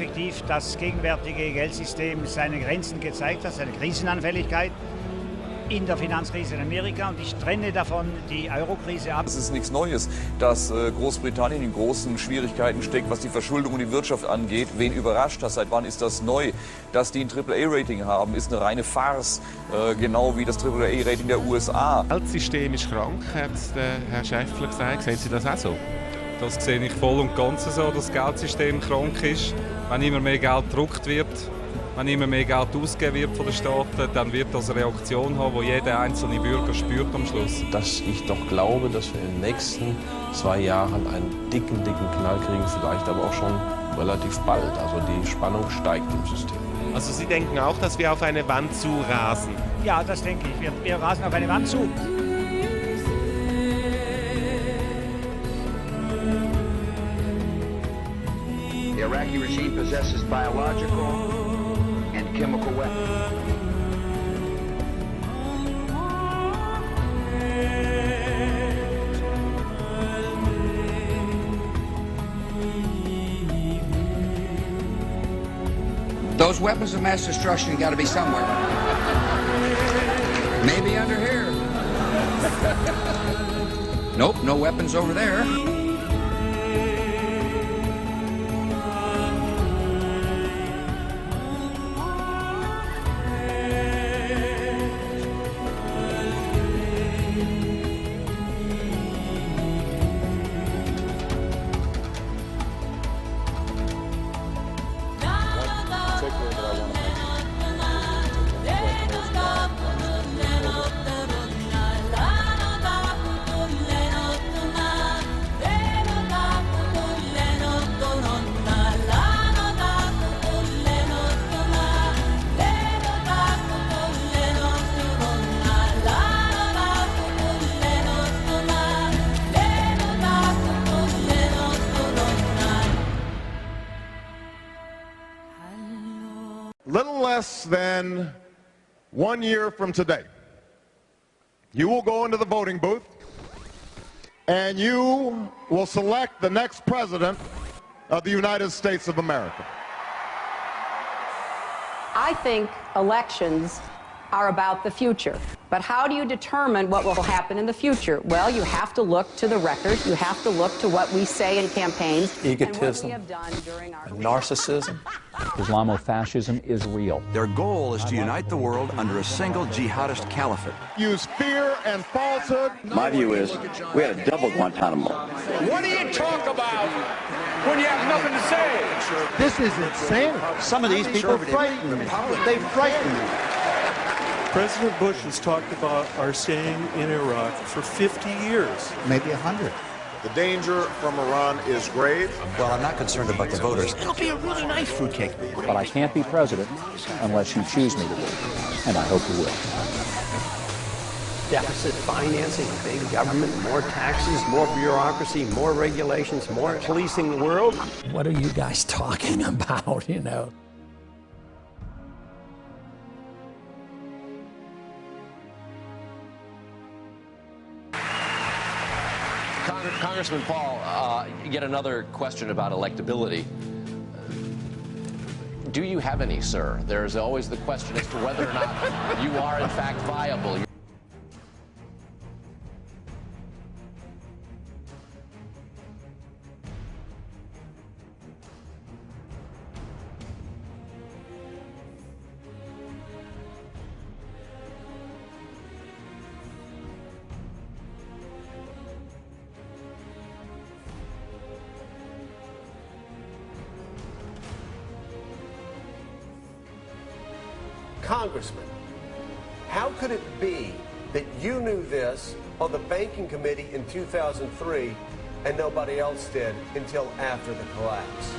effektiv das gegenwärtige Geldsystem seine Grenzen gezeigt hat, seine Krisenanfälligkeit in der Finanzkrise in Amerika, und ich trenne davon die Eurokrise ab. Es ist nichts Neues, dass Großbritannien in großen Schwierigkeiten steckt, was die Verschuldung und die Wirtschaft angeht. Wen überrascht das? Seit wann ist das neu? Dass die ein AAA-Rating haben, ist eine reine Farce, genau wie das AAA-Rating der USA. Das Geldsystem ist krank, hat Herr Schäffler gesagt. Sehen Sie das auch so? Das sehe ich voll und ganz so, dass das Geldsystem krank ist. Wenn immer mehr Geld gedruckt wird, wenn immer mehr Geld ausgegeben wird von den Staaten, dann wird das eine Reaktion haben, die jeder einzelne Bürger spürt am Schluss. Dass ich doch glaube, dass wir in den nächsten 2 Jahren einen dicken Knall kriegen, vielleicht aber auch schon relativ bald. Also die Spannung steigt im System. Also Sie denken auch, dass wir auf eine Wand zu rasen? Ja, das denke ich. Wir rasen auf eine Wand zu. The Iraqi regime possesses biological and chemical weapons. Those weapons of mass destruction got to be somewhere. Maybe under here. Nope, no weapons over there. Little less than 1 year from today, you will go into the voting booth and you will select the next president of the United States of America. I think elections are about the future. But how do you determine what will happen in the future? Well, you have to look to the record. You have to look to what we say in campaigns. Egotism, and what we have done during our narcissism. Islamofascism is real. Their goal is to unite the world under a single jihadist caliphate. Use fear and falsehood. My view is we had a double Guantanamo. What do you talk about when you have nothing to say? This is insane. Some of these people frighten me. They frighten me. President Bush has talked about our staying in Iraq for 50 years. Maybe 100. The danger from Iran is grave. Well, I'm not concerned about the voters. It'll be a really nice fruitcake. But I can't be president unless you choose me to be, and I hope you will. Deficit financing, big government, more taxes, more bureaucracy, more regulations, more policing the world. What are you guys talking about, you know? Congressman Paul, yet another question about electability. Do you have any, sir? There's always the question as to whether or not you are, in fact, viable. Congressman, how could it be that you knew this on the banking committee in 2003 and nobody else did until after the collapse?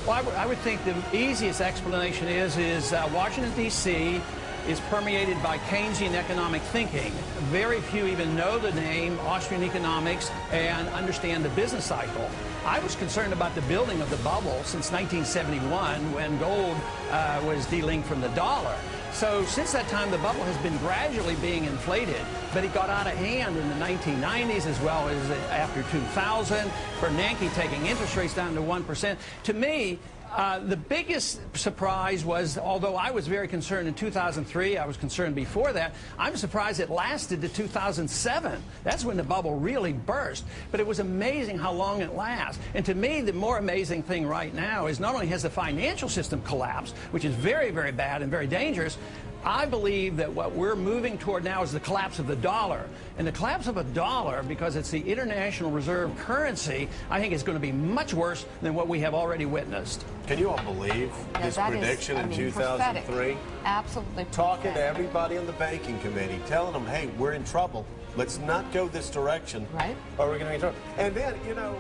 Well, I would think the easiest explanation is Washington, D.C. is permeated by Keynesian economic thinking. Very few even know the name Austrian economics and understand the business cycle. I was concerned about the building of the bubble since 1971 when gold was delinked from the dollar. So since that time, the bubble has been gradually being inflated, but it got out of hand in the 1990s as well as after 2000. Bernanke taking interest rates down to 1%. To me, The biggest surprise was, although I was very concerned in 2003, I was concerned before that, I'm surprised it lasted to 2007. That's when the bubble really burst. But it was amazing how long it lasts. And to me, the more amazing thing right now is not only has the financial system collapsed, which is very, very bad and very dangerous, I believe that what we're moving toward now is the collapse of the dollar. And the collapse of a dollar, because it's the international reserve currency, I think is going to be much worse than what we have already witnessed. Can you all believe this prediction in 2003? Prophetic. Absolutely Talking prophetic. to everybody on the banking committee, telling them, hey, we're in trouble. Let's not go this direction. Right. Or we're going to be in trouble. And then, you know...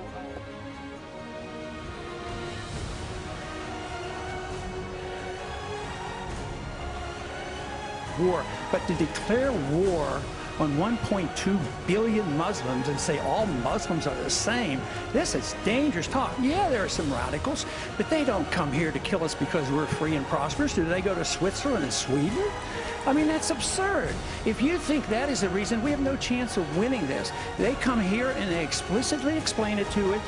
war, but to declare war on 1.2 billion Muslims and say all Muslims are the same, this is dangerous talk. Yeah, there are some radicals, but they don't come here to kill us because we're free and prosperous. Do they go to Switzerland and Sweden? I mean, that's absurd. If you think that is the reason, we have no chance of winning this. They come here and they explicitly explain it to it.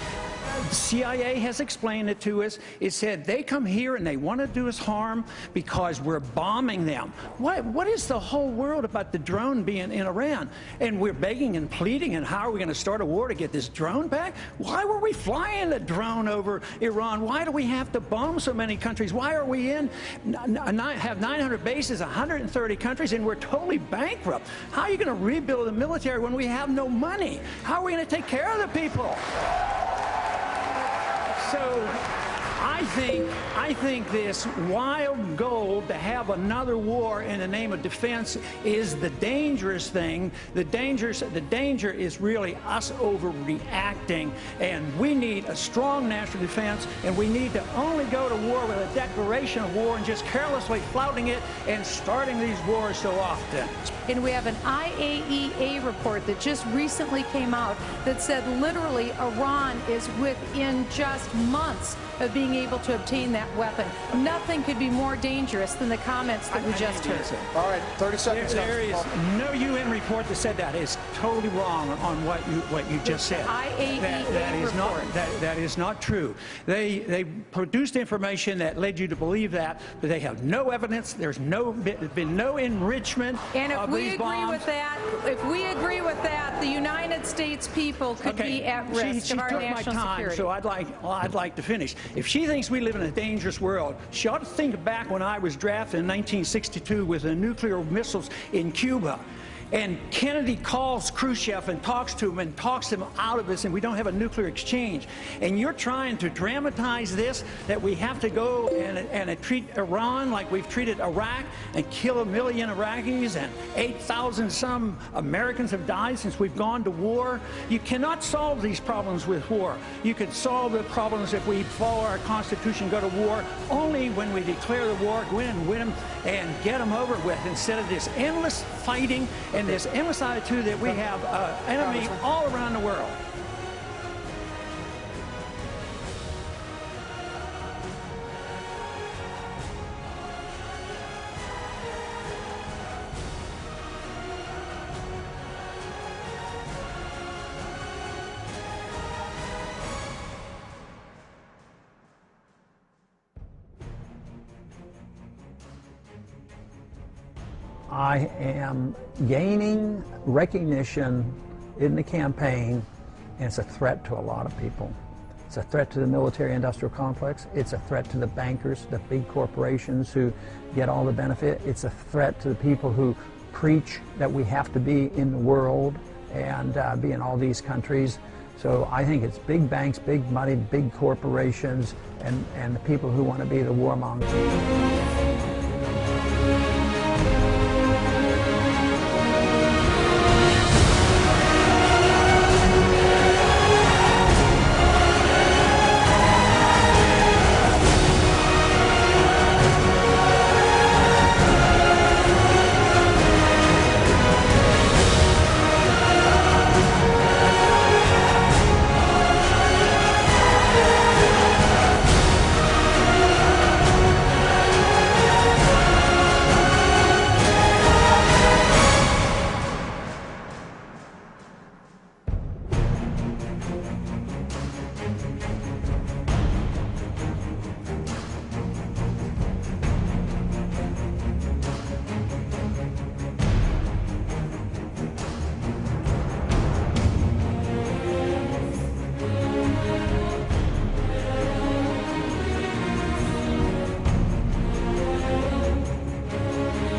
The CIA has explained it to us. It said they come here and they want to do us harm because we're bombing them. What is the whole world about the drone being in Iran? And we're begging and pleading, and how are we going to start a war to get this drone back? Why were we flying the drone over Iran? Why do we have to bomb so many countries? Why are we have 900 bases, 130 countries, and we're totally bankrupt? How are you going to rebuild the military when we have no money? How are we going to take care of the people? So I think this wild goal to have another war in the name of defense is the dangerous thing. The danger is really us overreacting, and we need a strong national defense, and we need to only go to war with a declaration of war and just carelessly flouting it and starting these wars so often. And we have an IAEA report that just recently came out that said literally Iran is within just months of being able to obtain that weapon. Nothing could be more dangerous than the comments that we just heard. All right, 30 seconds. There is no UN report that said that. It's totally wrong on what you just said. That is not true. They produced information that led you to believe that, but they have no evidence. There's been no enrichment of these bombs. If we agree with that, the United States people could be at risk of our national security. So I'd like to finish. If she thinks we live in a dangerous world, she ought to think back when I was drafted in 1962 with the nuclear missiles in Cuba. And Kennedy calls Khrushchev and talks to him and talks him out of this, and we don't have a nuclear exchange. And you're trying to dramatize this, that we have to go and treat Iran like we've treated Iraq and kill 1 million Iraqis, and 8,000 some Americans have died since we've gone to war. You cannot solve these problems with war. You can solve the problems if we follow our Constitution, go to war only when we declare the war, go in and win them and get them over with, instead of this endless fighting and this endless attitude that we have enemy all around the world. I am gaining recognition in the campaign, and it's a threat to a lot of people. It's a threat to the military-industrial complex. It's a threat to the bankers, the big corporations who get all the benefit. It's a threat to the people who preach that we have to be in the world and be in all these countries. So I think it's big banks, big money, big corporations, and the people who want to be the warmongers.